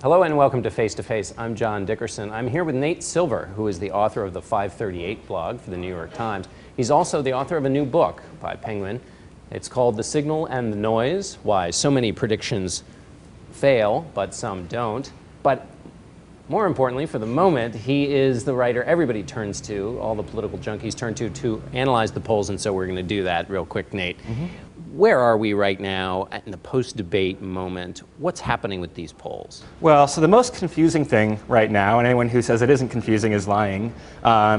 Hello and welcome to Face to Face. I'm John Dickerson. I'm here with Nate Silver, who is the author of the 538 blog for the New York Times. He's also the author of a new book by Penguin. It's called The Signal and the Noise: Why So Many Predictions Fail, but Some Don't. But more importantly, for the moment, he is the writer everybody turns to, all the political junkies turn to analyze the polls, and so we're going to do that real quick, Nate. Where are we right now in the post-debate moment? What's happening with these polls? Well, so the most confusing thing right now, and anyone who says it isn't confusing is lying,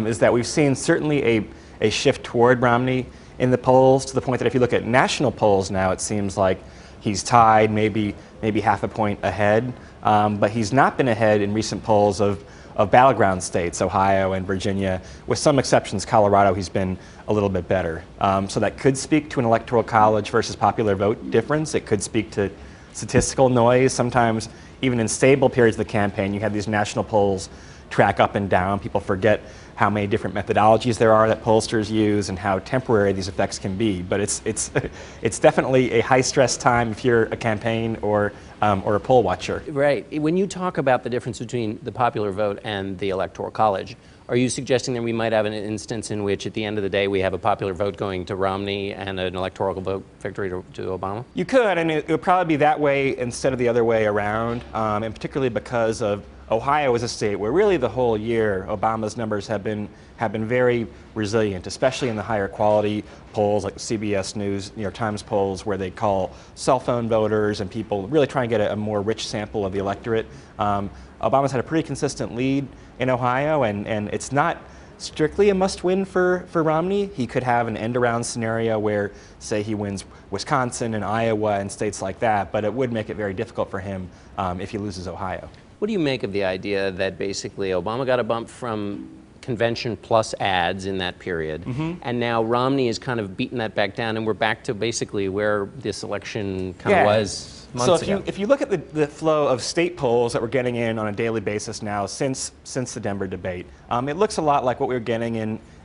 is that we've seen certainly a shift toward Romney in the polls, to the point that if you look at national polls now, it seems like he's tied, maybe half a point ahead, but he's not been ahead in recent polls of battleground states, Ohio and Virginia. With some exceptions, Colorado, he's been a little bit better. So that could speak to an electoral college versus popular vote difference. It could speak to statistical noise. Sometimes, even in stable periods of the campaign, you have these national polls track up and down. People forget how many different methodologies there are that pollsters use and how temporary these effects can be. But it's definitely a high-stress time if you're a campaign or a poll watcher. Right. When you talk about the difference between the popular vote and the electoral college, are you suggesting that we might have an instance in which, at the end of the day, we have a popular vote going to Romney and an electoral vote victory to Obama? You could, and it would probably be that way instead of the other way around, and particularly because of Ohio is a state where really the whole year Obama's numbers have been very resilient, especially in the higher quality polls like CBS News, New York Times polls, where they call cell phone voters and people really try and get a more rich sample of the electorate. Obama's had a pretty consistent lead in Ohio, and it's not strictly a must-win for Romney. He could have an end-around scenario where, say, he wins Wisconsin and Iowa and states like that, but it would make it very difficult for him if he loses Ohio. What do you make of the idea that basically Obama got a bump from convention plus ads in that period, and now Romney has kind of beaten that back down, and we're back to basically where this election kind of was months ago? So if you look at the flow of state polls that we're getting in on a daily basis now since the Denver debate, it looks a lot like what we were getting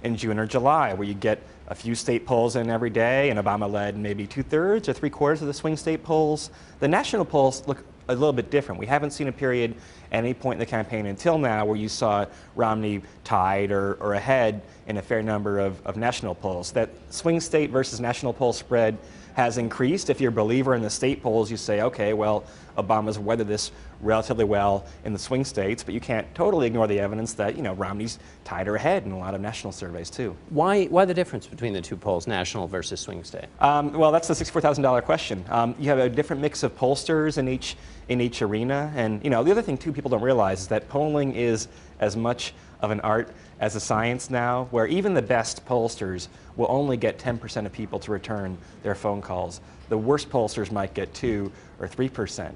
in June or July, where you get a few state polls in every day, and Obama led maybe 2/3 or 3/4 of the swing state polls. The national polls look a little bit different. We haven't seen a period at any point in the campaign until now where you saw Romney tied or ahead in a fair number of national polls. That swing state versus national poll spread has increased. If you're a believer in the state polls, you say, okay, well, Obama's weathered this relatively well in the swing states, but you can't totally ignore the evidence that, Romney's tied or ahead in a lot of national surveys too. Why the difference between the two polls, national versus swing state? Well, that's the $64,000 question. You have a different mix of pollsters in each arena, and the other thing too people don't realize is that polling is as much of an art as a science now, where even the best pollsters will only get 10% of people to return their phone calls. The worst pollsters might get 2 or 3%.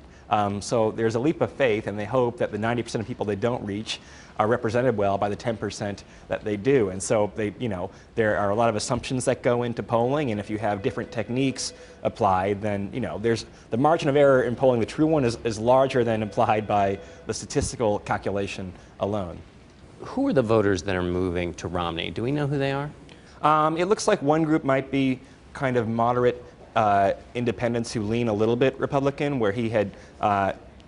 So there's a leap of faith, and they hope that the 90% of people they don't reach are represented well by the 10% that they do. And so there are a lot of assumptions that go into polling, and if you have different techniques applied, then there's the margin of error in polling. The true one is larger than implied by the statistical calculation alone. Who are the voters that are moving to Romney? Do we know who they are? It looks like one group might be kind of moderate independents who lean a little bit Republican, where he had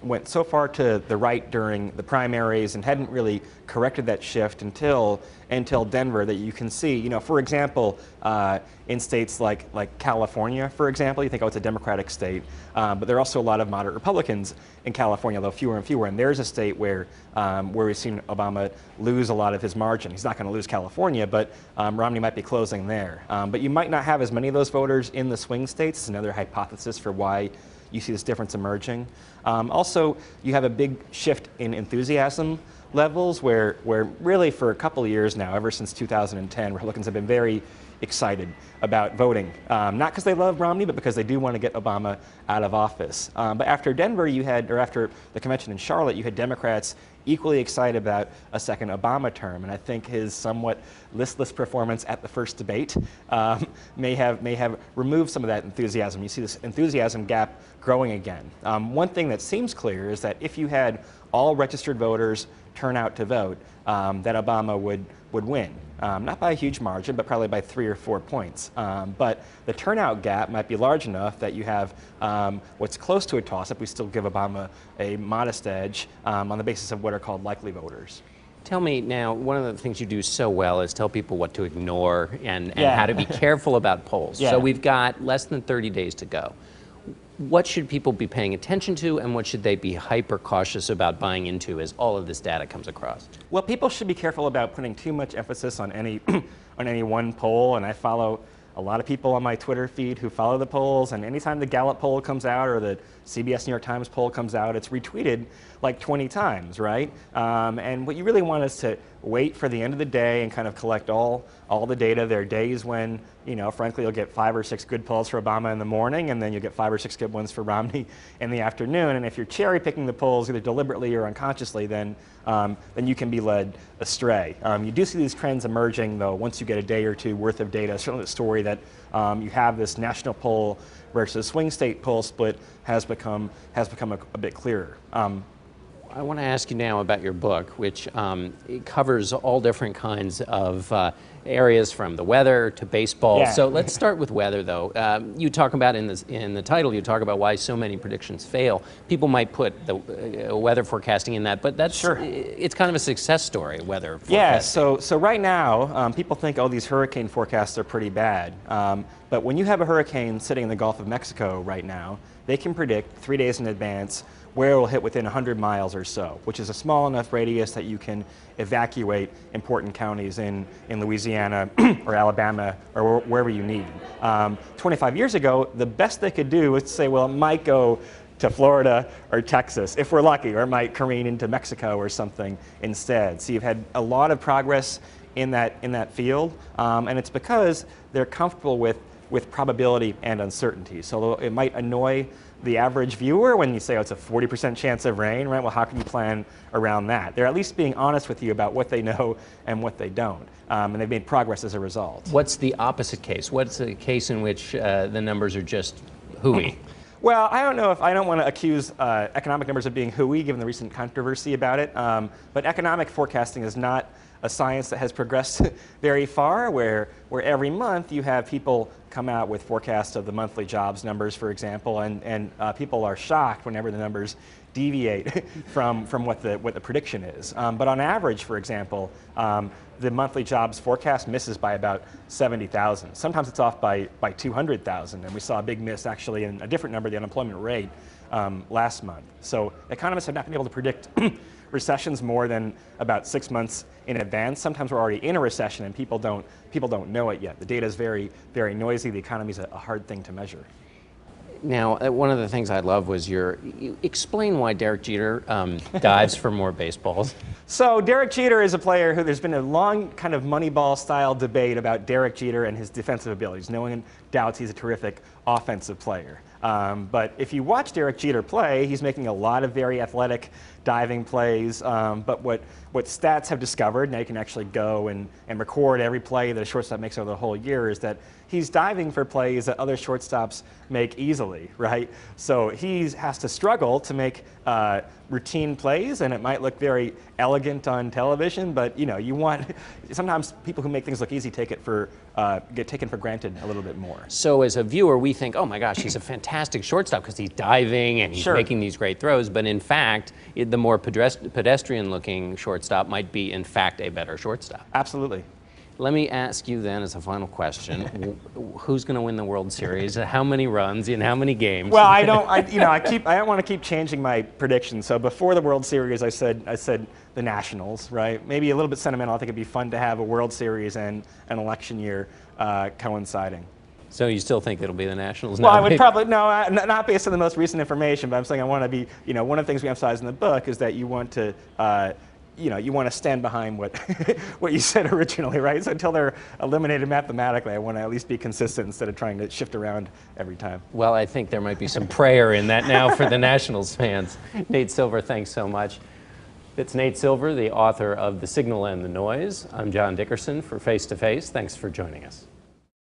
went so far to the right during the primaries and hadn't really corrected that shift until Denver, that you can see, for example, in states like California, for example, you think, oh, it's a Democratic state, but there are also a lot of moderate Republicans in California, though fewer and fewer, and there's a state where we've seen Obama lose a lot of his margin. He's not going to lose California, but Romney might be closing there. But you might not have as many of those voters in the swing states. It's another hypothesis for why you see this difference emerging. Also, you have a big shift in enthusiasm levels where really for a couple of years now, ever since 2010, Republicans have been very excited about voting. Not because they love Romney, but because they do want to get Obama out of office. But after Denver, after the convention in Charlotte, you had Democrats equally excited about a second Obama term, and I think his somewhat listless performance at the first debate may have removed some of that enthusiasm. You see this enthusiasm gap growing again. One thing that seems clear is that if you had all registered voters turn out to vote, that Obama would win. Not by a huge margin, but probably by 3 or 4 points. But the turnout gap might be large enough that you have what's close to a toss-up. We still give Obama a modest edge on the basis of what are called likely voters. Tell me now, one of the things you do so well is tell people what to ignore and how to be careful about polls. Yeah. So we've got less than 30 days to go. What should people be paying attention to, and what should they be hyper cautious about buying into as all of this data comes across? Well, people should be careful about putting too much emphasis on any on any one poll, and I follow a lot of people on my Twitter feed who follow the polls, and anytime the Gallup poll comes out or the CBS New York Times poll comes out, it's retweeted like 20 times, right? And what you really want is to wait for the end of the day and kind of collect all the data. There are days when, you know, frankly, you'll get 5 or 6 good polls for Obama in the morning, and then you'll get 5 or 6 good ones for Romney in the afternoon. And if you're cherry picking the polls either deliberately or unconsciously, then you can be led astray. You do see these trends emerging, though, once you get a day or two worth of data. Certainly the story that you have this national poll versus swing state poll split has become a bit clearer. I want to ask you now about your book, which it covers all different kinds of areas, from the weather to baseball. Yeah. So let's start with weather, though. You talk about in the title, you talk about why so many predictions fail. People might put the weather forecasting in that, but that's Sure. It's kind of a success story, weather forecasting. Yeah. So right now, people think, oh, these hurricane forecasts are pretty bad. But when you have a hurricane sitting in the Gulf of Mexico right now, they can predict 3 days in advance where it will hit within 100 miles or so, which is a small enough radius that you can evacuate important counties in Louisiana or Alabama or wherever you need. 25 years ago, the best they could do was to say, well, it might go to Florida or Texas, if we're lucky, or it might careen into Mexico or something instead. So you've had a lot of progress in that field, and it's because they're comfortable with probability and uncertainty. So it might annoy the average viewer when you say, oh, it's a 40% chance of rain, right? Well, how can you plan around that? They're at least being honest with you about what they know and what they don't. And they've made progress as a result. What's the opposite case? What's the case in which the numbers are just hooey? Well, I don't want to accuse economic numbers of being hooey, given the recent controversy about it. But economic forecasting is not a science that has progressed very far, where every month you have people come out with forecasts of the monthly jobs numbers, for example, and people are shocked whenever the numbers deviate from what the prediction is. But on average, for example, the monthly jobs forecast misses by about 70,000. Sometimes it's off by 200,000, and we saw a big miss actually in a different number, the unemployment rate, last month. So economists have not been able to predict recessions more than about 6 months in advance. Sometimes we're already in a recession and people don't know it yet. The data is very, very noisy. The economy is a hard thing to measure. Now, one of the things I love was you explain why Derek Jeter dives for more baseballs. So Derek Jeter is a player who there's been a long kind of Moneyball style debate about Derek Jeter and his defensive abilities. No one doubts he's a terrific offensive player. But if you watch Derek Jeter play, he's making a lot of very athletic diving plays. But what stats have discovered, now you can actually go and record every play that a shortstop makes over the whole year, is that he's diving for plays that other shortstops make easily, right? So he has to struggle to make routine plays, and it might look very elegant on television, but sometimes people who make things look easy get taken for granted a little bit more. So as a viewer, we think, oh my gosh, he's a fantastic shortstop because he's diving and he's Sure. making these great throws, but in fact, the more pedestrian-looking shortstop might be, in fact, a better shortstop. Absolutely. Let me ask you then, as a final question, who's going to win the World Series? How many runs in how many games? Well, I don't want to keep changing my predictions. So before the World Series, I said the Nationals, right? Maybe a little bit sentimental. I think it'd be fun to have a World Series and an election year coinciding. So you still think it'll be the Nationals? Well, I would probably, no, not based on the most recent information, but I'm saying I want to be, one of the things we emphasize in the book is that you want to, you want to stand behind what what you said originally, right? So until they're eliminated mathematically, I want to at least be consistent instead of trying to shift around every time. Well, I think there might be some prayer in that now for the Nationals fans. Nate Silver, thanks so much. It's Nate Silver, the author of The Signal and the Noise. I'm John Dickerson for Face to Face. Thanks for joining us.